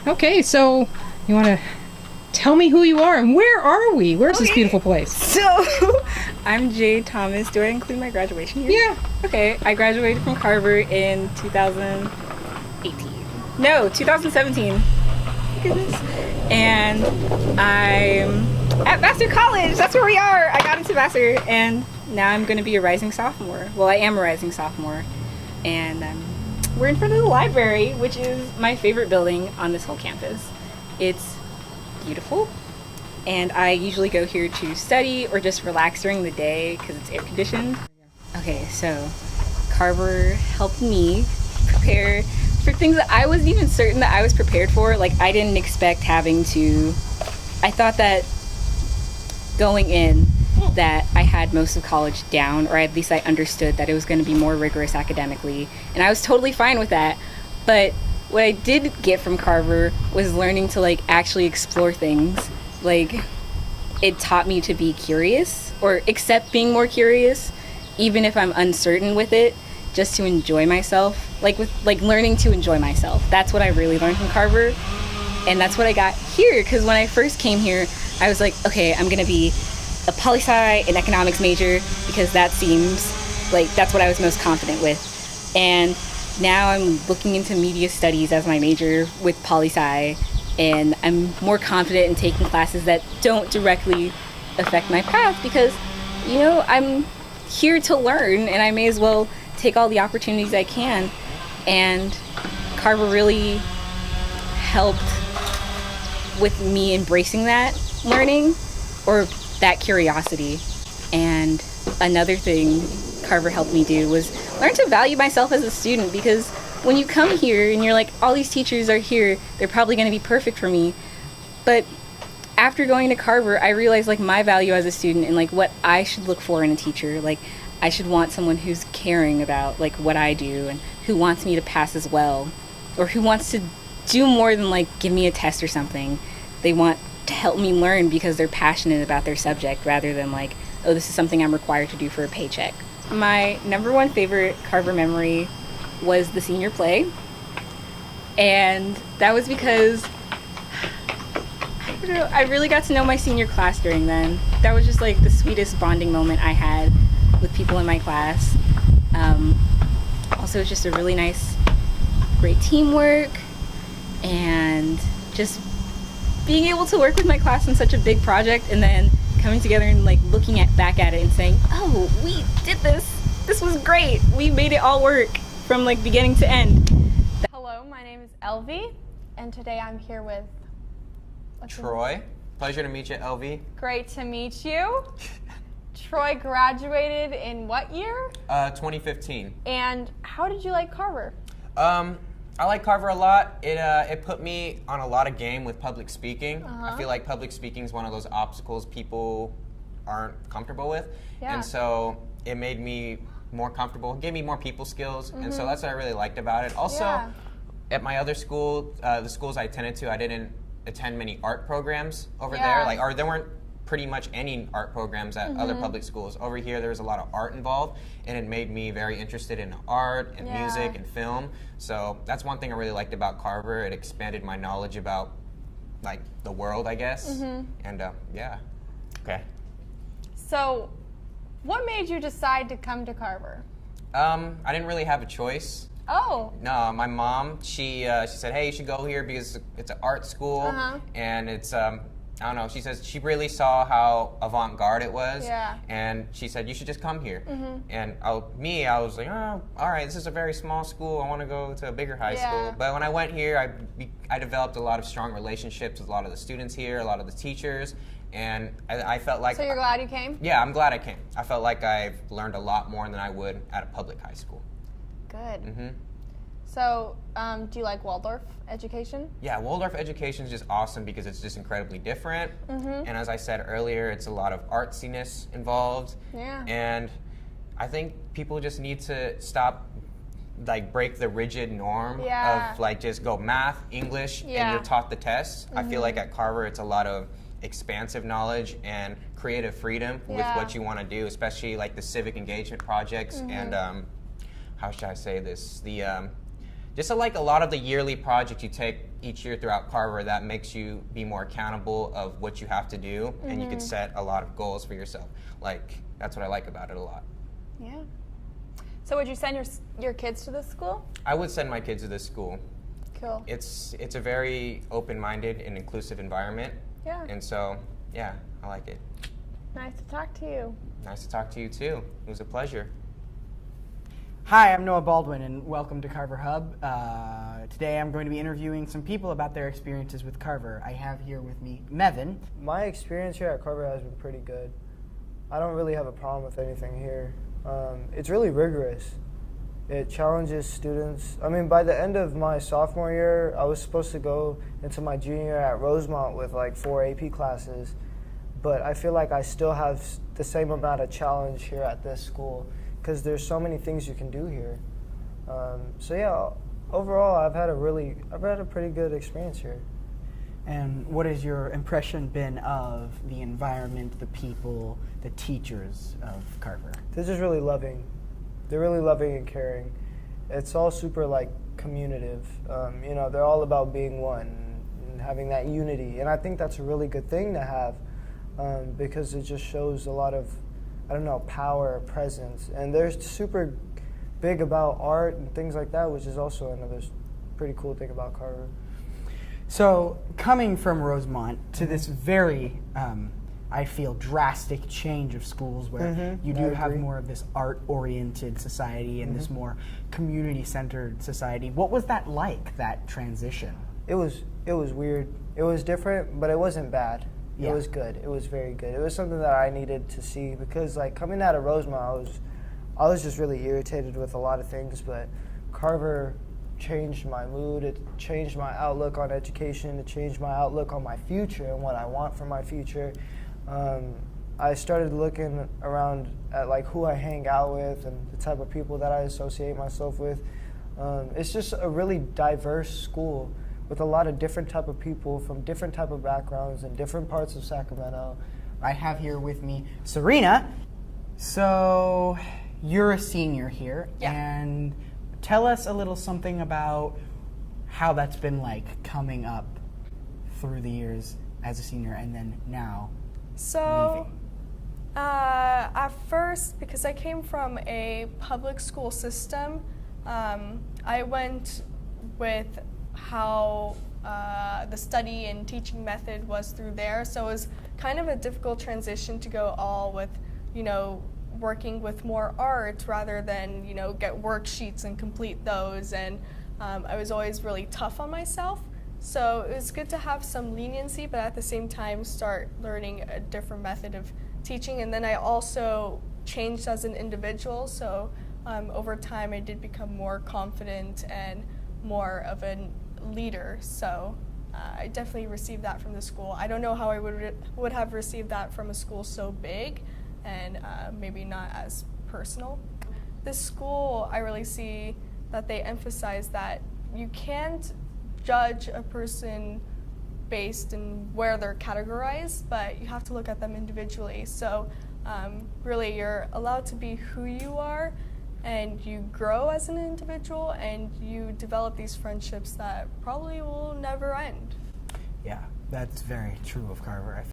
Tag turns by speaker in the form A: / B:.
A: Okay, so you want to tell me who you are and where are we? Where's this beautiful place?
B: So, I'm Jade Thomas. Do I include my graduation year?
A: Yeah.
B: Okay, I graduated from Carver in 2018. No, 2017. Goodness. And I'm at Vassar College. That's where we are. I got into Vassar, and now I'm going to be a rising sophomore. Well, I am a rising sophomore. And we're in front of the library, which is my favorite building on this whole campus. It's beautiful, and I usually go here to study or just relax during the day because it's air conditioned. Okay, so Carver helped me prepare for things that I wasn't even certain that I was prepared for. Like, I didn't expect having to, I thought that going in that I had most of college down, or at least I understood that it was going to be more rigorous academically, and I was totally fine with that. But what I did get from Carver was learning to like actually explore things. Like, it taught me to be curious, or accept being more curious, even if I'm uncertain with it, just to enjoy myself. Like learning to enjoy myself. That's what I really learned from Carver, and that's what I got here. Because when I first came here, I was like, okay, I'm gonna be a poli-sci and economics major because that seems like that's what I was most confident with. And now I'm looking into media studies as my major with poli-sci, and I'm more confident in taking classes that don't directly affect my path because, you know, I'm here to learn, and I may as well take all the opportunities I can. And Carver really helped with me embracing that learning, or that curiosity. And another thing Carver helped me do was learn to value myself as a student, because when you come here and you're like, all these teachers are here, they're probably going to be perfect for me. But after going to Carver, I realized like my value as a student and like what I should look for in a teacher. Like, I should want someone who's caring about like what I do and who wants me to pass as well, or who wants to do more than like give me a test or something. They want to help me learn because they're passionate about their subject, rather than like, oh, this is something I'm required to do for a paycheck. My number one favorite Carver memory was the senior play, and that was because I really got to know my senior class during then. That was just like the sweetest bonding moment I had with people in my class. Also, it's just a really nice, great teamwork, and just being able to work with my class on such a big project, and then coming together and like looking back at it and saying, oh, we did this. This was great. We made it all work from like beginning to end.
C: Hello, my name is Elvie, and today I'm here with
D: Troy. Pleasure to meet you, LV.
C: Great to meet you. Troy graduated in what year?
D: 2015.
C: And how did you like Carver?
D: I like Carver a lot. It put me on a lot of game with public speaking. I feel like public speaking is one of those obstacles people aren't comfortable with.
C: Yeah.
D: And so it made me more comfortable, gave me more people skills, and so that's what I really liked about it. Also, at my other school, the schools I attended to, I didn't attend many art programs over there. Or there weren't pretty much any art programs at other public schools. Over here, there was a lot of art involved, and it made me very interested in art and music and film. So that's one thing I really liked about Carver. It expanded my knowledge about like the world, I guess. And yeah. Okay.
C: So, what made you decide to come to Carver?
D: I didn't really have a choice.
C: Oh.
D: No, my mom, she said, hey, you should go here because it's an art school, and it's, I don't know, she says she really saw how avant-garde it was, and she said, you should just come here. And I was like, oh, all right, this is a very small school, I want to go to a bigger high school. But when I went here, I developed a lot of strong relationships with a lot of the students here, a lot of the teachers, and I felt like...
C: So you're glad you came?
D: Yeah, I'm glad I came. I felt like I've learned a lot more than I would at a public high school.
C: Good. So, do you like Waldorf education?
D: Yeah, Waldorf education is just awesome because it's just incredibly different. And as I said earlier, it's a lot of artsiness involved.
C: Yeah.
D: And I think people just need to stop, like, break the rigid norm of, like, just go math, English, and you're taught the tests. I feel like at Carver, it's a lot of expansive knowledge and creative freedom with what you want to do, especially, like, the civic engagement projects and, how should I say this, the just like a lot of the yearly projects you take each year throughout Carver that makes you be more accountable of what you have to do, and you can set a lot of goals for yourself. Like, that's what I like about it a lot.
C: Yeah. So would you send your kids to this school?
D: I would send my kids to this school.
C: Cool.
D: It's a very open-minded and inclusive environment.
C: Yeah.
D: And so, yeah, I like it.
C: Nice to talk to you.
D: Nice to talk to you too. It was a pleasure.
E: Hi, I'm Noah Baldwin, and welcome to Carver Hub. Today I'm going to be interviewing some people about their experiences with Carver. I have here with me Mevin.
F: My experience here at Carver has been pretty good. I don't really have a problem with anything here. It's really rigorous. It challenges students. I mean, by the end of my sophomore year, I was supposed to go into my junior year at Rosemont with like 4 AP classes, but I feel like I still have the same amount of challenge here at this school, because there's so many things you can do here. So yeah, overall, I've had a pretty good experience here.
E: And what has your impression been of the environment, the people, the teachers of Carver?
F: They're just really loving. They're really loving and caring. It's all super like communicative. You know, they're all about being one and having that unity. And I think that's a really good thing to have, because it just shows a lot of, I don't know, power, presence. And they're super big about art and things like that, which is also another pretty cool thing about Carver.
E: So, coming from Rosemont to this very, I feel, drastic change of schools where you do have more of this art-oriented society and this more community-centered society. What was that like, that transition?
F: It was weird. It was different, but it wasn't bad.
E: Yeah.
F: It was good. It was very good. It was something that I needed to see, because like coming out of Rosemont, I was just really irritated with a lot of things, but Carver changed my mood. It changed my outlook on education. It changed my outlook on my future and what I want for my future. I started looking around at like who I hang out with and the type of people that I associate myself with. It's just a really diverse school with a lot of different type of people from different type of backgrounds in different parts of Sacramento.
E: I have here with me Serena. So, you're a senior here, and tell us a little something about how that's been like coming up through the years as a senior and then now
C: So,
E: leaving.
C: At first, because I came from a public school system, I went with how the study and teaching method was through there. So it was kind of a difficult transition to go all with, you know, working with more art rather than, you know, get worksheets and complete those. And I was always really tough on myself. So it was good to have some leniency, but at the same time start learning a different method of teaching. And then I also changed as an individual. So over time I did become more confident and more of a leader. So I definitely received that from the school. I don't know how I would have received that from a school so big and maybe not as personal. This school, I really see that they emphasize that you can't judge a person based in where they're categorized, but you have to look at them individually. So really you're allowed to be who you are, and you grow as an individual, and you develop these friendships that probably will never end.
E: Yeah, that's very true of Carver.